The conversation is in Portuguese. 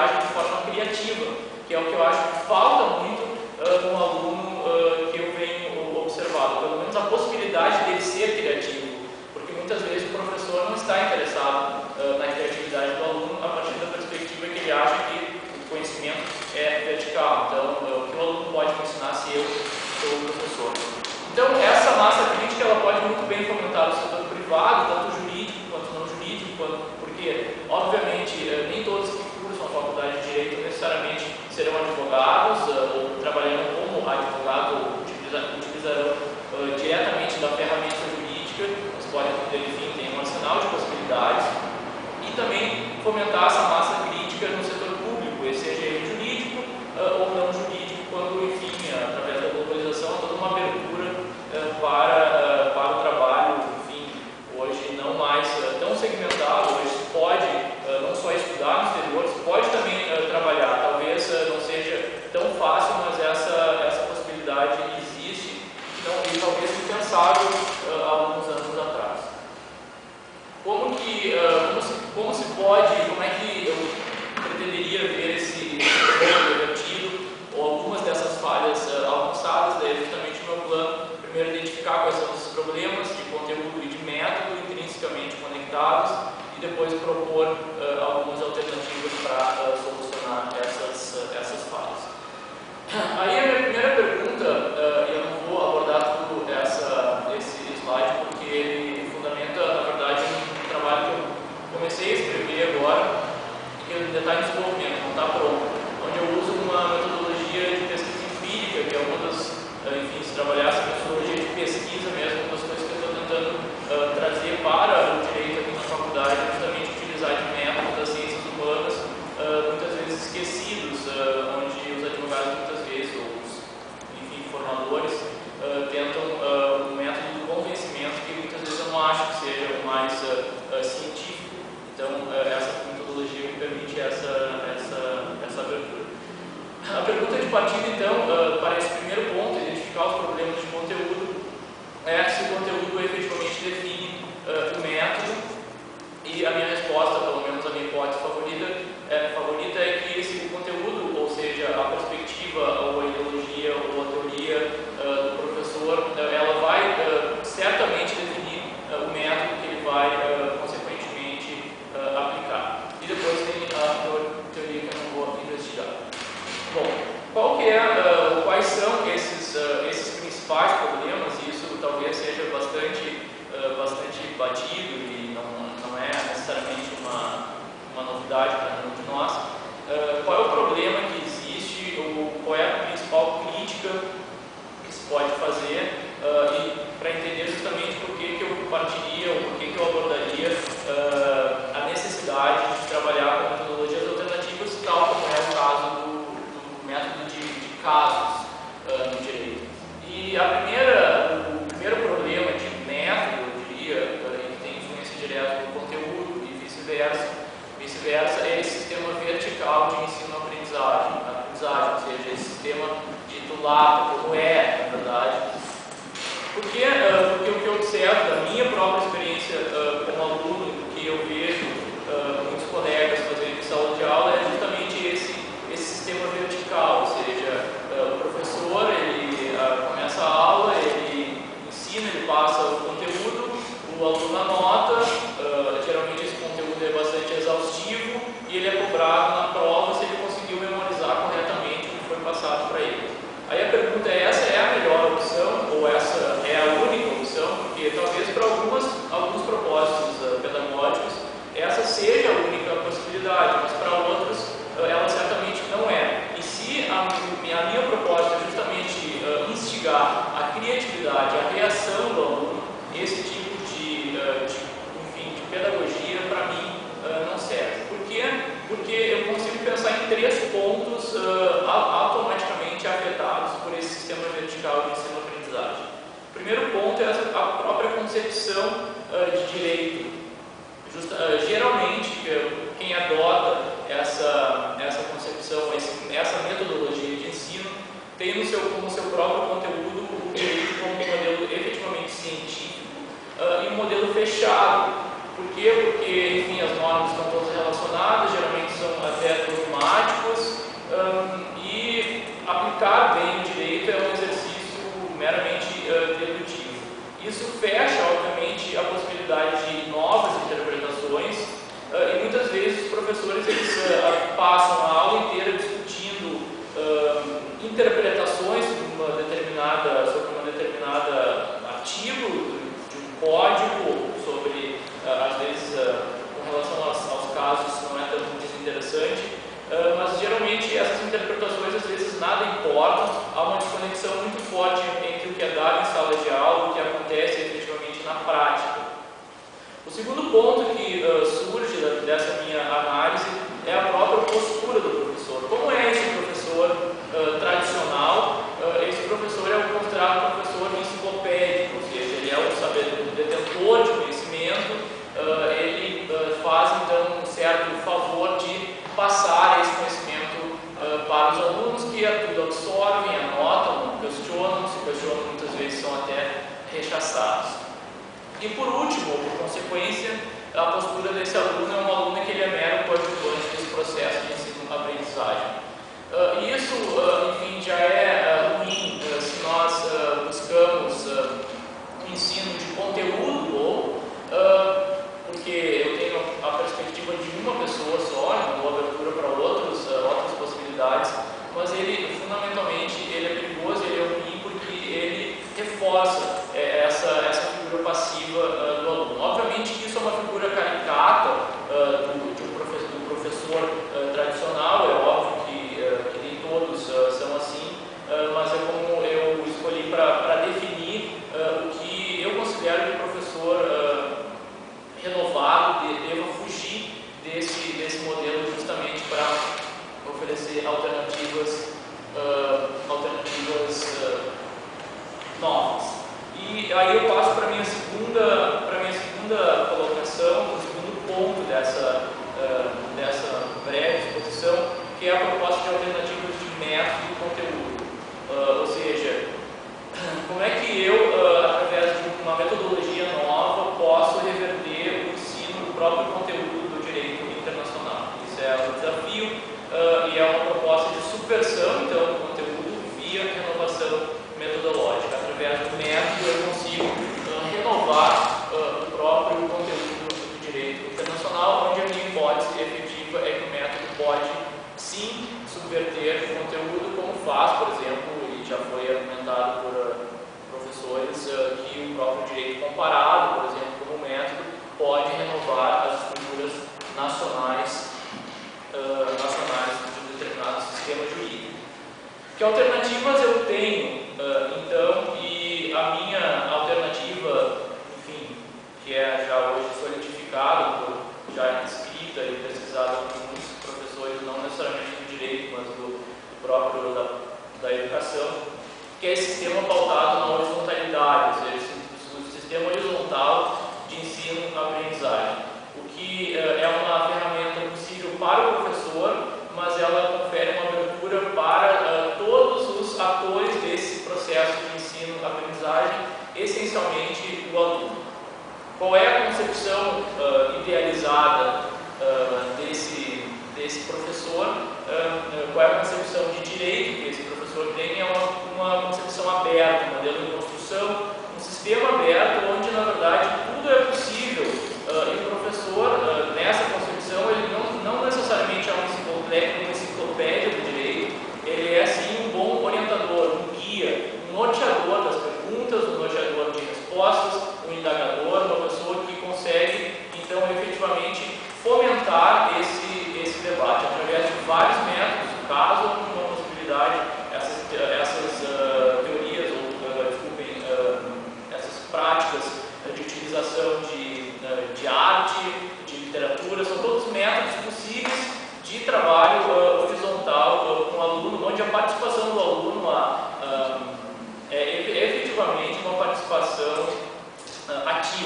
age de forma criativa, que é o que eu acho que falta muito no aluno que eu venho observado, pelo menos a possibilidade dele ser criativo, porque muitas vezes o professor não está interessado na criatividade do aluno a partir da perspectiva que ele acha que o conhecimento é vertical. Então, o que o aluno pode me ensinar se eu sou o professor? Então, essa massa crítica ela pode muito bem fomentar o setor privado, tanto jurídico quanto não jurídico, porque, obviamente, nem todos que cursam a faculdade de Direito necessariamente serão advogados ou trabalharão como advogado ou utilizarão diretamente da ferramenta jurídica, mas podem, enfim, ter um arsenal de possibilidades, e também fomentar essa massa crítica no setor público, seja ele jurídico ou não jurídico, quando, enfim, através da globalização, há toda uma abertura para o trabalho, enfim, hoje não mais tão segmentado, hoje se pode não só estudar no exterior, se pode também trabalhar, talvez não seja tão fácil, mas essa possibilidade existe, e talvez impensável há alguns anos atrás. Como é que eu pretenderia ver esse jogo divertido, ou algumas dessas falhas alcançadas? Daí justamente o meu plano, primeiro identificar quais são esses problemas de conteúdo e de método intrinsecamente conectados, e depois propor algumas alternativas para solucionar essas falhas. Aí a minha primeira pergunta, eu não vou abordar tudo esse slide, porque ele fundamenta, na verdade, um trabalho que eu comecei a escrever agora, que ainda está em desenvolvimento, não está pronto, onde eu uso uma metodologia de pesquisa empírica, que é uma das, enfim, se trabalhar essa metodologia de pesquisa mesmo, uma das coisas que eu estou tentando trazer para o direito aqui na faculdade, justamente utilizar de método das ciências humanas, muitas vezes esquecidos, onde os advogados muitas vezes, ou os, enfim, formadores, tentam um método do convencimento que muitas vezes eu não acho que seja o mais científico. Então, essa metodologia me permite essa abertura. A pergunta de partida, então, para esse primeiro ponto, identificar os problemas de conteúdo, é se o conteúdo efetivamente define o método, e a minha resposta, pelo menos a minha hipótese favorita é que esse conteúdo, ou seja, a perspectiva, ou a ideologia, ou a teoria do professor, ela vai certamente definir o método que ele vai, consequentemente, aplicar. E depois tem a teoria que eu não vou investigar. Bom, quais são esses principais problemas? E isso talvez seja bastante batido e não é necessariamente uma novidade para nenhum de nós. Qual é o problema que existe, ou qual é a principal crítica que se pode fazer, e para entender justamente por que eu partiria, ou por que eu abordaria a necessidade de trabalhar com metodologias alternativas, tal como é o caso do método de casos no direito. E o primeiro problema de método, eu diria, que tem influência direta no conteúdo e vice-versa, é esse sistema vertical de ensino-aprendizagem, ou seja, esse sistema titulado, como na verdade. Porque o que eu observo da minha própria experiência como aluno, que eu vejo muitos colegas fazendo em sala de aula, é justamente esse sistema vertical, ou seja, o professor ele começa a aula, ele ensina, ele passa o conteúdo, o aluno anota, geralmente esse conteúdo é bastante exaustivo e ele é cobrado na prova se ele conseguiu memorizar corretamente o que foi passado para ele. Aí a pergunta é, essa é a melhor opção, ou essa é a única opção? Porque talvez para alguns propósitos pedagógicos essa seja a única possibilidade, mas para outros ela certamente não é. E se a minha proposta é justamente instigar a criatividade, a reação do aluno, esse tipo de pedagogia para mim não serve. Por quê? Porque eu consigo pensar em 3 pontos automaticamente afetados por esse sistema vertical de ensino-aprendizagem. O primeiro ponto é a própria concepção de direito. Geralmente, quem adota essa concepção, essa metodologia de ensino, tem como seu próprio conteúdo o direito como um modelo efetivamente científico e um modelo fechado. Por quê? Porque, enfim, as normas estão todas relacionadas, geralmente são até dogmáticas, professores eles passam a aula inteira discutindo interpretações sobre um determinado artigo de um código, sobre, às vezes, com relação aos casos, isso não é tão desinteressante, mas geralmente essas interpretações às vezes nada importam, há uma desconexão muito forte entre o que é dado em sala de aula e o que acontece efetivamente na prática. O segundo ponto que surge dessa minha análise é a própria postura do professor. Como é esse professor tradicional? Esse professor é o considerado professor enciclopédico, ou seja, ele é o detentor de conhecimento, ele faz então um certo favor de passar esse conhecimento para os alunos que tudo absorvem, anotam, questionam, se questionam muitas vezes são até rechaçados. E por último, por consequência, a postura desse aluno é um aluno que ele é mero coadjuvante desse processo de ensino-aprendizagem. Isso, enfim, já é ruim se nós buscamos ensino de conteúdo bom, porque eu tenho a perspectiva de uma pessoa só, não dou abertura para outras possibilidades, mas ele, fundamentalmente, ele é perigoso, ele é ruim porque ele reforça essa figura passiva do aluno. Obviamente que isso é uma figura caricata do professor tradicional, é óbvio que nem todos são assim, mas é como eu escolhi para definir o que eu considero que o professor renovado deva fugir desse modelo justamente para oferecer alternativas novas. E aí eu passo para a minha segunda colocação, o segundo ponto dessa breve exposição, que é a proposta de alternativas de método e conteúdo. Ou seja, como é que eu, através de uma metodologia nova, posso reverter o ensino do próprio conteúdo do direito internacional? Isso é um desafio e é uma proposta de subversão, então, do conteúdo via renovação metodológica. Através do método eu consigo renovar o próprio conteúdo do direito internacional, onde a minha hipótese efetiva é que o método pode, sim, subverter o conteúdo, como faz, por exemplo, e já foi argumentado por professores, que o próprio direito comparado, por exemplo, como método, pode renovar as estruturas nacionais de determinado sistema jurídico. Que alternativas eu tenho, então, e a minha alternativa, enfim, que é já hoje solidificada, já escrita e pesquisada por muitos professores, não necessariamente do direito, mas do próprio da educação, que é esse sistema pautado na horizontalidade, ou seja, o sistema horizontal de ensino-aprendizagem, o que é uma ferramenta possível para o professor, mas ela confere uma abertura para todos os atores desse processo de ensino-aprendizagem, essencialmente o aluno. Qual é a concepção idealizada desse professor? Qual é a concepção de direito que esse professor tem? É uma concepção aberta, um modelo de construção, um sistema aberto onde, na verdade, tudo é possível. E o professor, nessa concepção, ele não necessariamente é uma enciclopédia do direito, ele é, sim, um bom orientador, um guia, um norteador das perguntas, um norteador de respostas, um indagador, uma pessoa que consegue, então, efetivamente, fomentar esse debate através de vários métodos. Caso uma possibilidade, essas teorias, essas práticas de utilização de arte, de literatura, são todos métodos possíveis de trabalho horizontal com o aluno, onde a participação do aluno é efetivamente uma participação ativa.